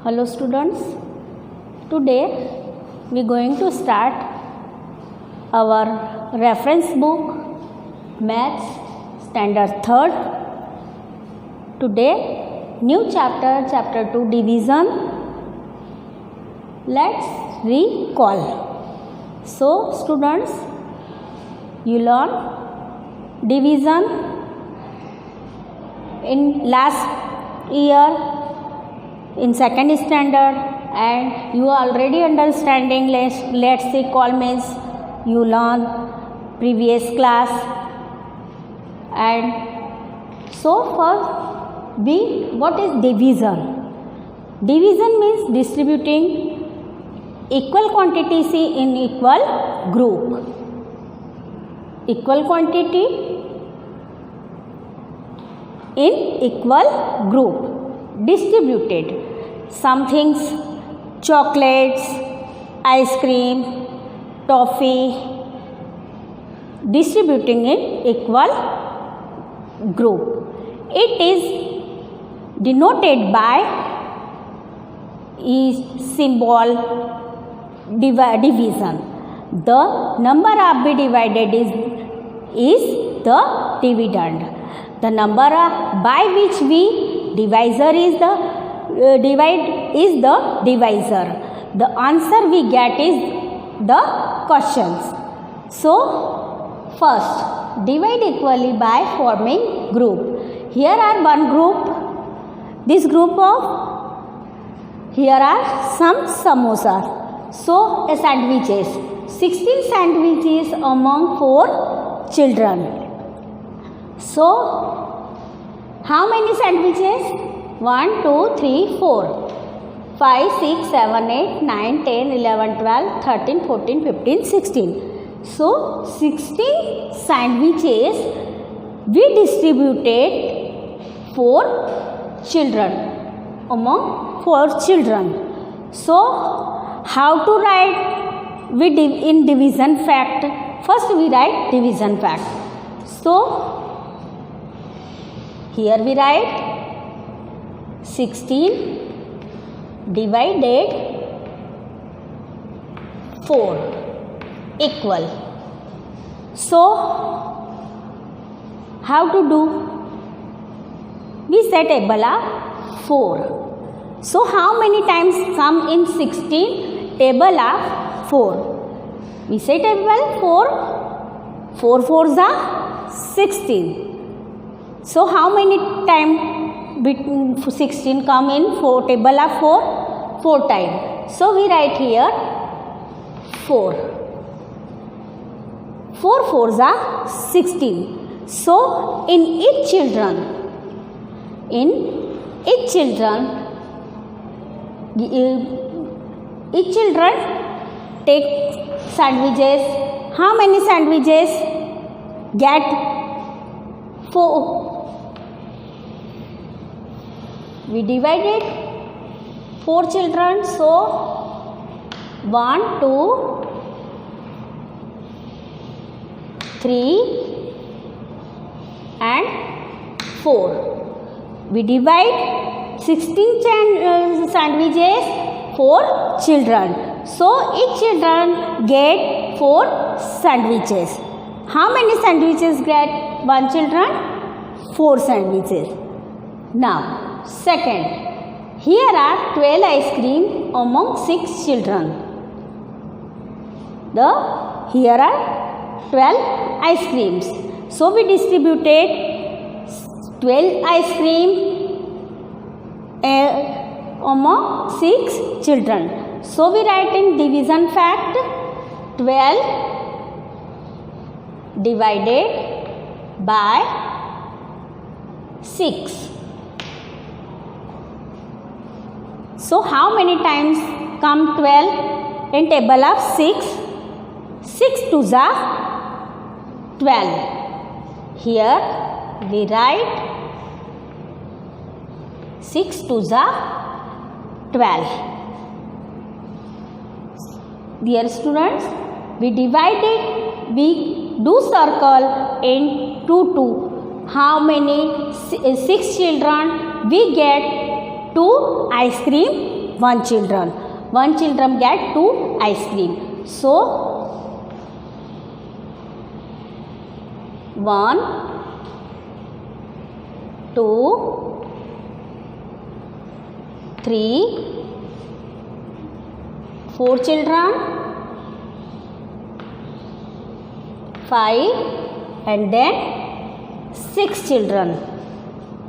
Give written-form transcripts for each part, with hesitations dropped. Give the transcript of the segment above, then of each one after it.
Hello students, today we are going to start our reference book Maths Standard 3rd. Today new chapter 2 division. Let's recall. So students, you learn division in last year in second standard, and you are already understanding. Let's say call means you learn previous class. And so first what is division? Division means distributing equal quantities in equal group. Equal quantity in equal group. Distributed some things, chocolates, ice cream, toffee, distributing in equal group. It is denoted by symbol division. The number of be divided is the dividend. The number by which we divisor is the divisor. The answer we get is the questions. So first, divide equally by forming group. Here are one group. This group of, here are some samosas. So sandwiches. 16 sandwiches among 4 children. So how many sandwiches? 1, 2, 3, 4, 5, 6, 7, 8, 9, 10, 11, 12, 13, 14, 15, 16. So 16 sandwiches we distributed 4 children among 4 children. So how to write in division fact? First we write division fact. So here we write 16 divided 4 equal. So how to do? We set table of 4. So how many times come in 16? Table of 4. We say table 4. 4 4s are 16. So how many time between 16 come in 4 table of 4? 4 times. So we write here 4. 4 4s are 16. So in each children take sandwiches. How many sandwiches? Get 4. We divided 4 children, so 1, 2, 3 and 4. We divide 16 sandwiches 4 children. So each children get 4 sandwiches. How many sandwiches get one children? 4 sandwiches. Now second, here are 12 ice cream among 6 children. Here are 12 ice creams. So we distributed 12 ice cream among 6 children. So we write in division fact 12 divided by 6. So how many times come 12 in table of 6? 6 2s are 12. Here we write 6 2s are 12. Dear students, we do circle in 2 2. How many? 6 children we get 2 ice cream one children. One children get 2 ice cream. So 1, 2, 3, 4 children, 5, and then 6 children.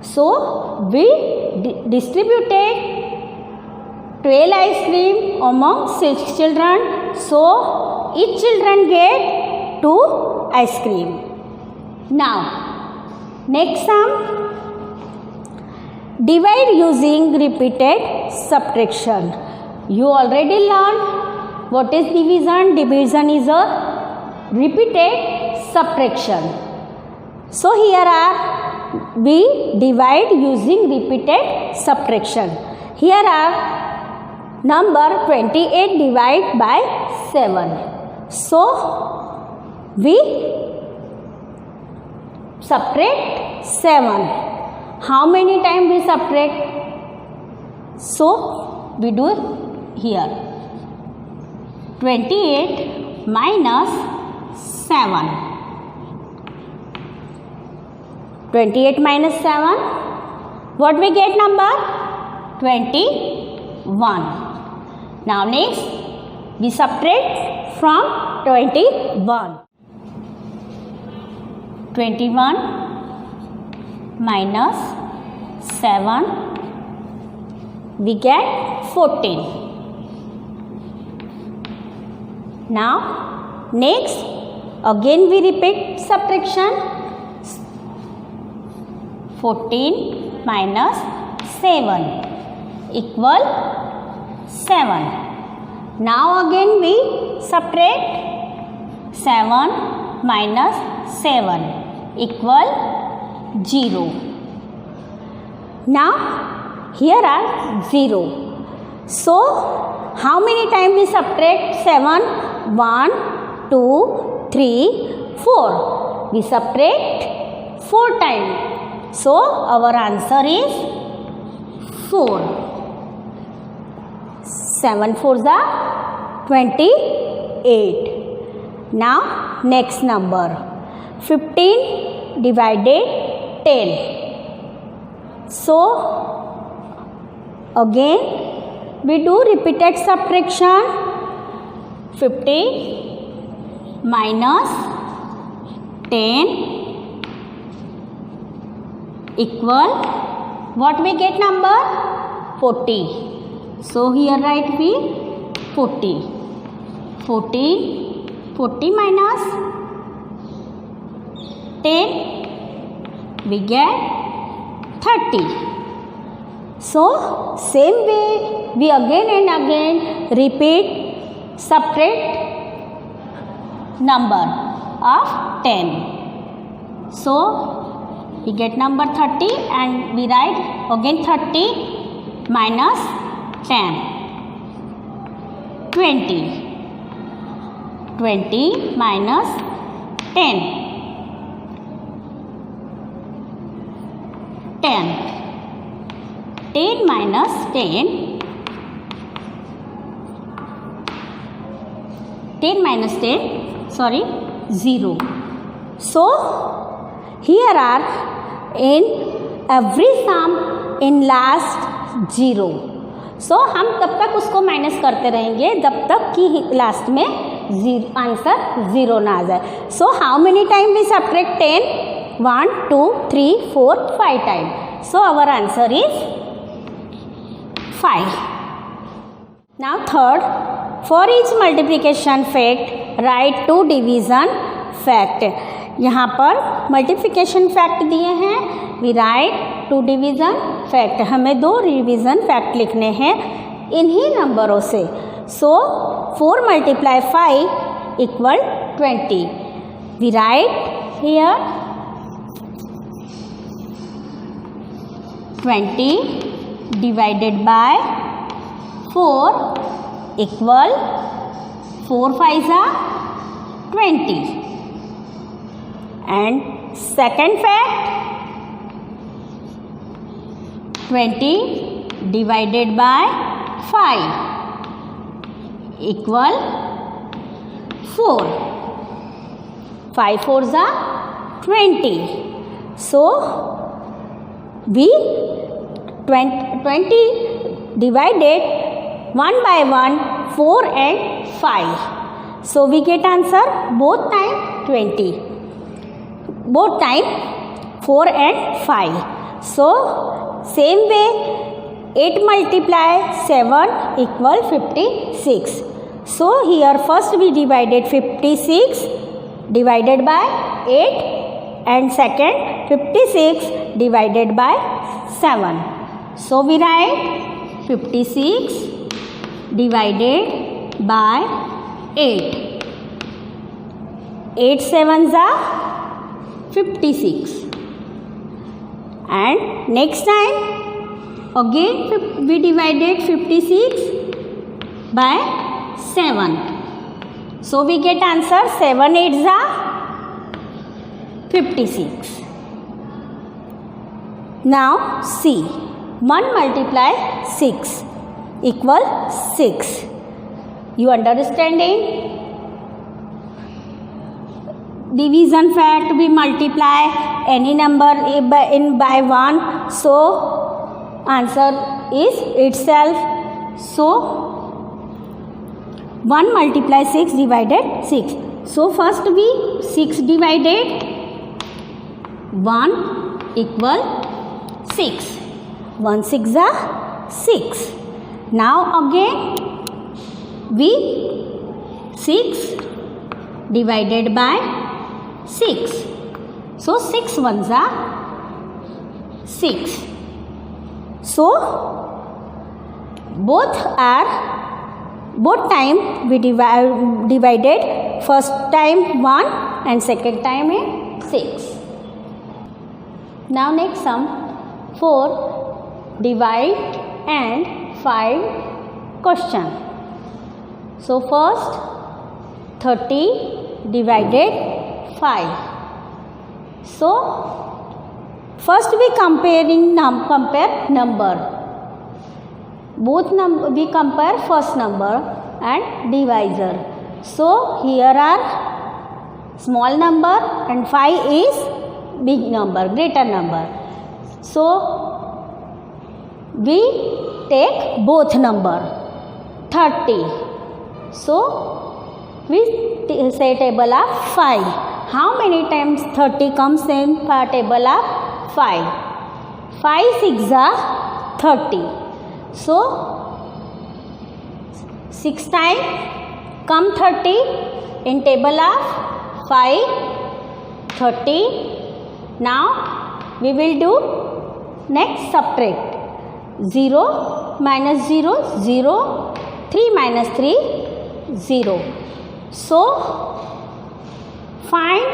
So we distributed 12 ice cream among 6 children. So each children get 2 ice cream. Now next sum, divide using repeated subtraction. You already learned what is division. Division is a repeated subtraction. So here we divide using repeated subtraction. Here are number 28 divided by 7. So we subtract 7. How many times we subtract? So we do here 28 minus 7. 28 minus 7. What we get number? 21. Now next we subtract from 21. 21 minus 7, we get 14. Now next again we repeat subtraction. 14 minus 7 equal 7. Now again we subtract. 7 minus 7 equal 0. Now here are 0. So how many times we subtract 7? 1, 2, 3, 4. We subtract 4 times. So our answer is 4. 7 4s are 28. Now next number, 15 divided 10. So again we do repeated subtraction. 15 minus 10 equal, what we get number? 40. So here write we 40. 40 minus 10, we get 30. So same way we again and again repeat subtract number of 10. So we get number 30 and we write again 30 minus 10. 20. 20 minus 10. 10. 10 minus 10. 10 minus 10, sorry, 0. So here are in every sum in last 0. So हम तब तक उसको minus करते रहेंगे जब तक कि last में आंसर 0 ना आ जाए. So how many time we subtract 10? 1, 2, 3, 4, 5 time. So our answer is 5. Now third, for each multiplication fact right 2 division fact. यहाँ पर मल्टीप्लिकेशन फैक्ट दिए हैं, वी राइट 2 डिवीज़न फैक्ट. हमें 2 डिवीज़न फैक्ट लिखने हैं इन्हीं नंबरों से. So 4 × 5 = 20. We write here 20 divided by 4 equal 4 5s are 20. And second fact, 20 divided by 5 equal 4. 5 4s are 20. So we 20 divided one by one 4 and 5. So we get answer both time 20. Both time 4 and 5. So same way 8 multiply 7 equal 56. So here first we divided 56 divided by 8 and second 56 divided by 7. So we write 56 divided by 8. 8 sevens are 56. And next time again we divided 56 by 7. So we get answer 7 8s are 56. Now see 1 multiply 6 equal 6. You understanding? Division fact we multiply any number by 1. So answer is itself. So 1 multiply 6 divided 6. So first we 6 divided 1 equal 6. 1 6 are 6. Now again we 6 divided by 6. So 6 ones are 6. So both time we divided first time 1 and second time 6. Now next sum 4 divide and 5 question. So first 30 divided 5. So first we compare number. Both we compare first number and divisor. So here are small number and 5 is big number, greater number. So we take both number 30. So we say table of 5. How many times 30 comes in table of 5? 5 6 are 30. So 6 times come 30 in table of 5 30. Now we will do next subtract. 0 minus 0 0, 3 minus 3 0. So find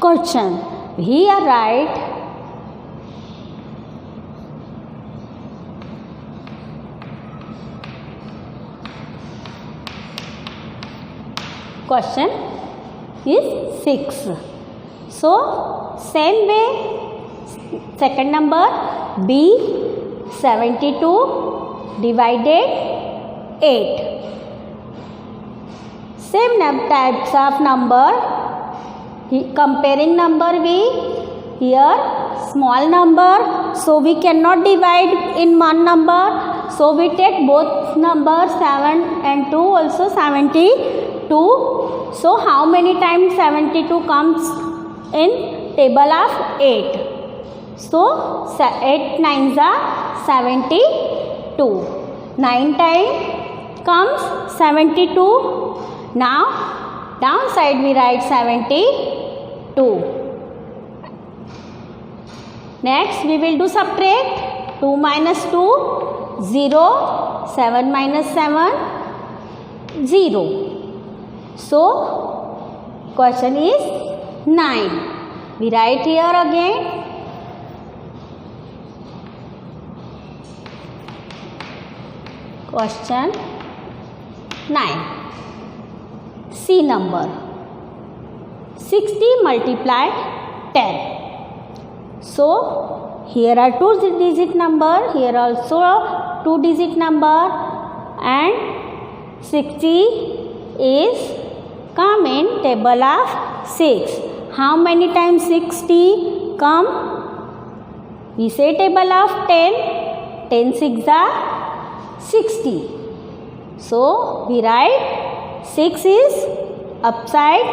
question. Here write question is 6. So same way second number B 72 divided 8. Same types of number. Comparing number we here small number, so we cannot divide in one number. So we take both numbers 7 and 2 also 72. So how many times 72 comes in table of 8? So 8 9s are 72. 9 times comes 72. Now downside we write 72. Next we will do subtract. 2 minus 2 0, 7 minus 7 0. So question is 9. We write here again. Question 9. C number. 60 multiply 10. So here are 2 digit number, here also 2 digit number. and 60 is come in table of 6. How many times 60 come? We say table of 10. 10 6 are 60. So we write 6 is upside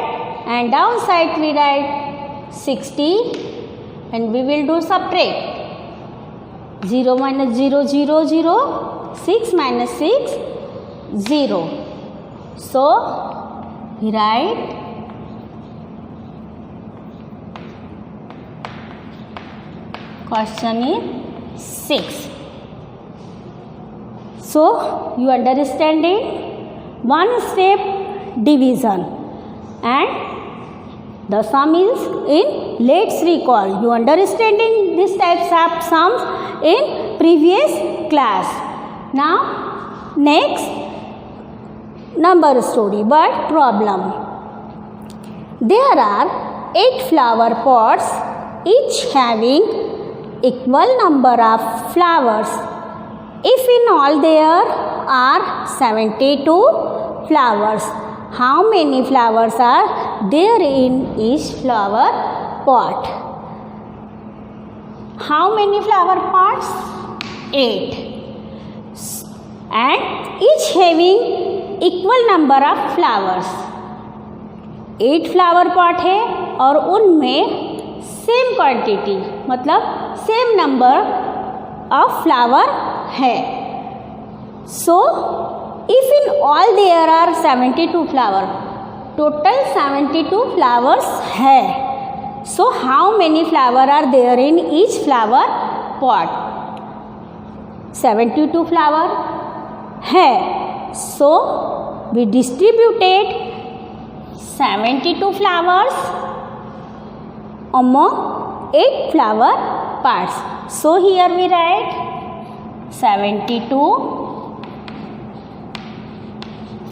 and downside we write 60 and we will do subtract. 0 minus 0 0 0, 6 minus 6 0. So we write question is 6. So you understand it? One step division and the sum is in. Let's recall. You understanding these types of sums in previous class. Now next number story but problem. There are 8 flower pots each having equal number of flowers. If in all there are 72 flowers, how many flowers are there in each flower pot? How many flower pots? 8. And each having equal number of flowers. 8 flower pot है और उनमें same quantity मतलब same number of flower है. So if in all there are 72 flower, total 72 flowers है. So how many flower are there in each flower pot? 72 flower है. So we distributed 72 flowers among 8 flower parts. So here we write 72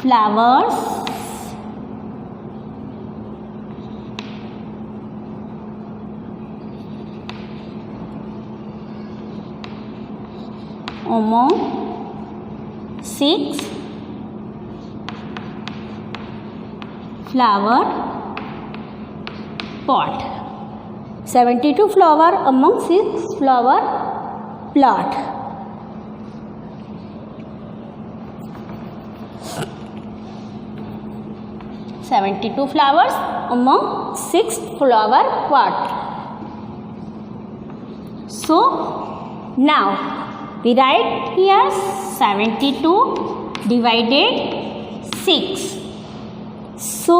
flowers among 6 flower pot. 72 flower among 6 flower plot. (72 flowers among 6 flower pot). So now we write here 72 divided 6. So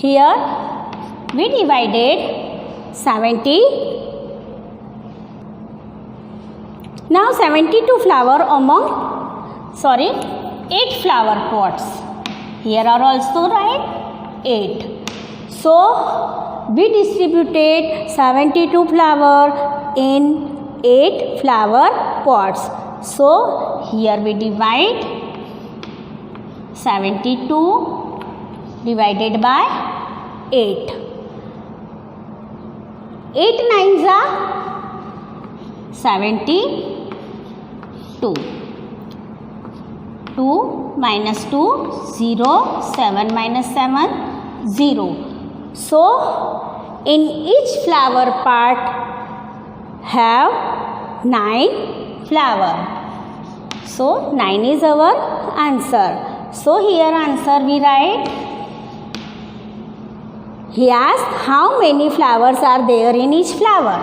here we divided 70. Now 72 flower among 8 flower pots. Here are also right 8. So we distributed 72 flower in 8 flower pots. So here we divide 72 divided by 8. 8 nines are 72. 2 minus 2 0, 7 minus 7 0. So in each flower part have 9 flower. So 9 is our answer. So here answer we write. He asked how many flowers are there in each flower.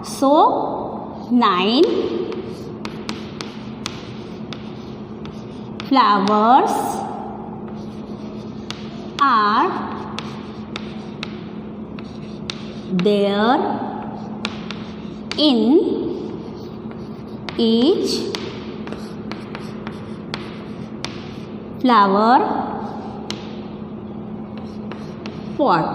So 9 flowers are there in each flower pot.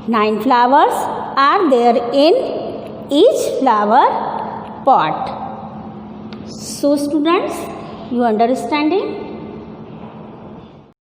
9 flowers are there in each flower pot. So students, you understanding?